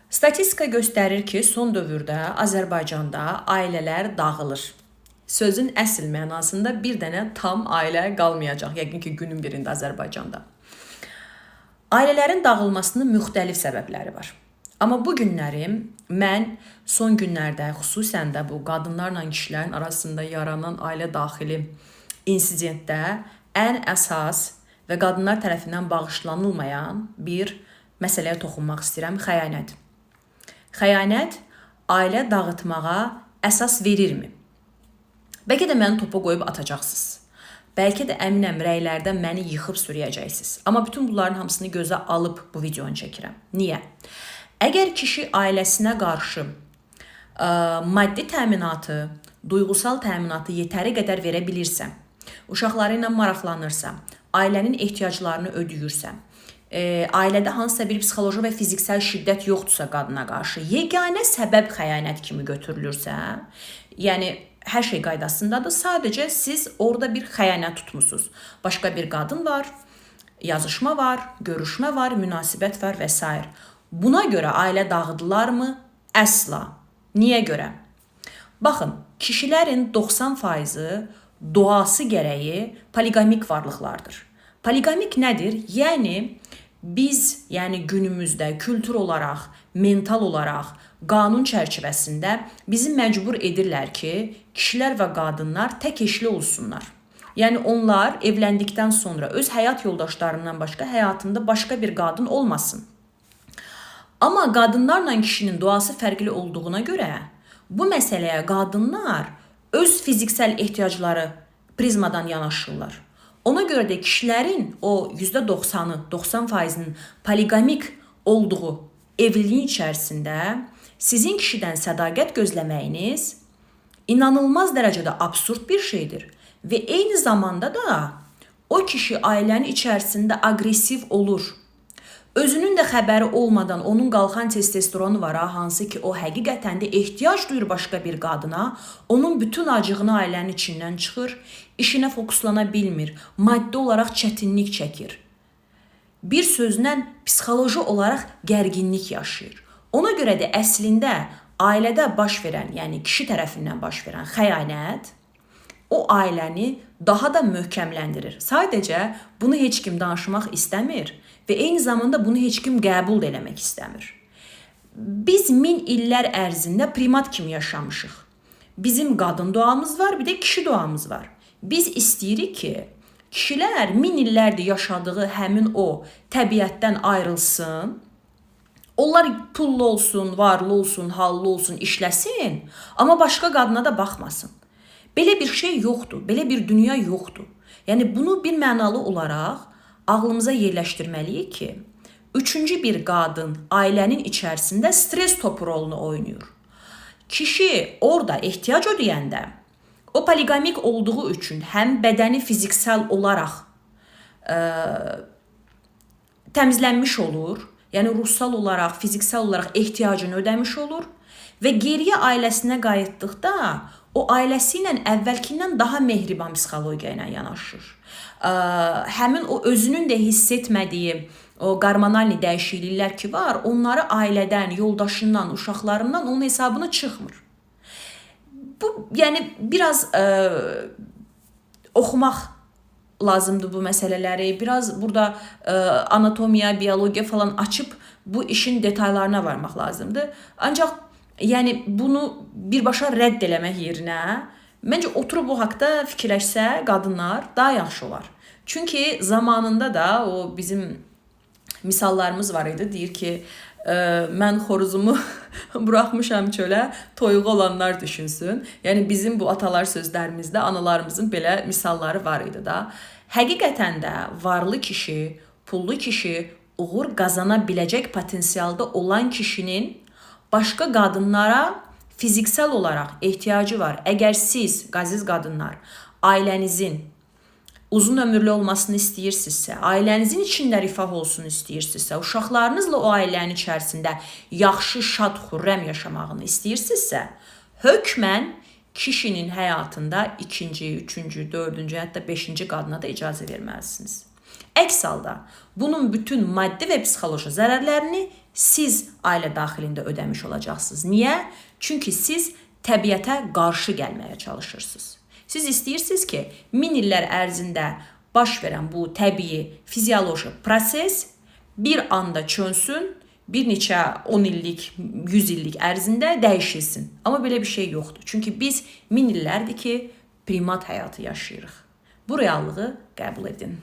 Statistika göstərir ki, son dövrdə Azərbaycanda ailələr dağılır. Sözün əsl mənasında bir dənə tam ailə qalmayacaq, yəqin ki, günün birində Azərbaycanda. Ailələrin dağılmasının müxtəlif səbəbləri var. Amma bu günləri mən son günlərdə, xüsusən də bu qadınlarla kişilərin arasında yaranan ailə daxili insidentdə ən əsas və qadınlar tərəfindən bağışlanılmayan bir məsələyə toxunmaq istəyirəm: xəyanət. Xəyanət ailə dağıtmağa əsas verirmi? Bəlkə də məni topa qoyub atacaqsınız. Bəlkə də əminəm rəylərdə məni yıxıb sürüyəcəksiniz. Amma bütün bunların hamısını gözə alıb bu videonu çəkirəm. Niyə? Əgər kişi ailəsinə qarşı maddi təminatı, duyğusal təminatı yetəri qədər verə bilirsə, uşaqları ilə maraqlanırsa, ailənin ehtiyaclarını ödəyirsə, ailədə hansısa bir psixoloji və fiziksel şiddət yoxdursa qadına qarşı, yeganə səbəb xəyanət kimi götürülürsə, yəni hər şey qaydasındadır, sadəcə siz orada bir xəyanət tutmusunuz. Başqa bir qadın var, yazışma var, görüşmə var, münasibət var və s. Buna görə ailə dağıdılarmı? Əsla. Niyə görə? Baxın, kişilərin 90%-i doğası gərəyi poliqamik varlıqlardır. Poliqamik nədir? Yəni biz, günümüzdə kültür olaraq, mental olaraq, qanun çərçivəsində bizi məcbur edirlər ki, kişilər və qadınlar tək eşli olsunlar. Yəni onlar evləndikdən sonra öz həyat yoldaşlarından başqa həyatında başqa bir qadın olmasın. Amma qadınlarla kişinin doğası fərqli olduğuna görə bu məsələyə qadınlar öz fiziksel ehtiyacları prizmadan yanaşırlar. Ona görə də kişilərin o %90'ı, 90%'nin poliqamik olduğu evliliyin içərisində sizin kişidən sədaqət gözləməyiniz inanılmaz dərəcədə absurd bir şeydir. Və eyni zamanda da o kişi ailənin içərisində agresiv olur. Özünün də xəbəri olmadan onun qalxan testosteronu var, hansı ki o həqiqətən də ehtiyac duyur başqa bir qadına, onun bütün acığını ailənin içindən çıxır, işinə fokuslana bilmir, maddi olaraq çətinlik çəkir. Bir sözlə psixoloji olaraq gərginlik yaşayır. Ona görə də əslində ailədə baş verən, yəni kişi tərəfindən baş verən xəyanət o ailəni daha da möhkəmləndirir. Sadəcə bunu heç kim danışmaq istəmir və eyni zamanda bunu heç kim qəbul eləmək istəmir. Biz 1000 illər ərzində primat kimi yaşamışıq. Bizim qadın doğamız var, bir də kişi doğamız var. Biz istəyirik ki, kişilər 1000 illərdir yaşadığı həmin o təbiətdən ayrılsın. Onlar pullu olsun, varlı olsun, hallı olsun, işləsin, amma başqa qadına da baxmasın. Belə bir şey yoxdur, belə bir dünya yoxdur. Yəni bunu bir mənalı olaraq ağlımıza yerləşdirməliyik ki, üçüncü bir qadın ailənin içərisində stres topu rolunu oynayır. Kişi orada ehtiyac ödəyəndə o poliqamik olduğu üçün həm bədəni fiziksel olaraq təmizlənmiş olur, yəni ruhsal olaraq, fiziksel olaraq ehtiyacını ödəmiş olur və geriyə ailəsinə qayıtdıqda o ailəsi ilə əvvəlkindən daha mehriban psixologiya ilə yanaşır. Həmin o özünün də hiss etmədiyi o hormonal dəyişikliklər ki var, onları ailədən, yoldaşından, uşaqlarından onun hesabına çıxmır. Bu, yəni biraz oxumaq lazımdır bu məsələləri. Biraz burada anatomiya, biyologiya falan açıb bu işin detaylarına varmaq lazımdır. Ancaq yəni bunu birbaşa rədd eləmək yerinə məncə oturub bu haqda fikirləşsə qadınlar daha yaxşı olar. Çünki zamanında da o bizim misallarımız var idi. Deyir ki, mən xoruzumu buraxmışam çölə, toyuğu olanlar düşünsün. Yəni bizim bu atalar sözlərimizdə analarımızın belə misalları var idi da. Həqiqətən də varlı kişi, pullu kişi, uğur qazana biləcək potensialda olan kişinin başqa qadınlara fiziksel olaraq ehtiyacı var. Əgər siz, əziz qadınlar, ailənizin uzun ömürlü olmasını istəyirsinizsə, ailənizin içində rifah olsun istəyirsinizsə, uşaqlarınızla o ailənin içərisində yaxşı, şad, xürrəm yaşamağını istəyirsinizsə, hökmən kişinin həyatında ikinci, üçüncü, dördüncü, hətta beşinci qadına da icazə verməlisiniz. Əks halda bunun bütün maddi və psixoloji zərərlərini siz ailə daxilində ödəmiş olacaqsınız. Niyə? Çünki siz təbiətə qarşı gəlməyə çalışırsınız. Siz istəyirsiniz ki, 1000 illər ərzində baş verən bu təbii, fizioloji proses bir anda çönsün, bir neçə 10 illik, 100 illik ərzində dəyişilsin. Amma belə bir şey yoxdur. Çünki biz 1000 illərdir ki, primat həyatı yaşayırıq. Bu reallığı qəbul edin.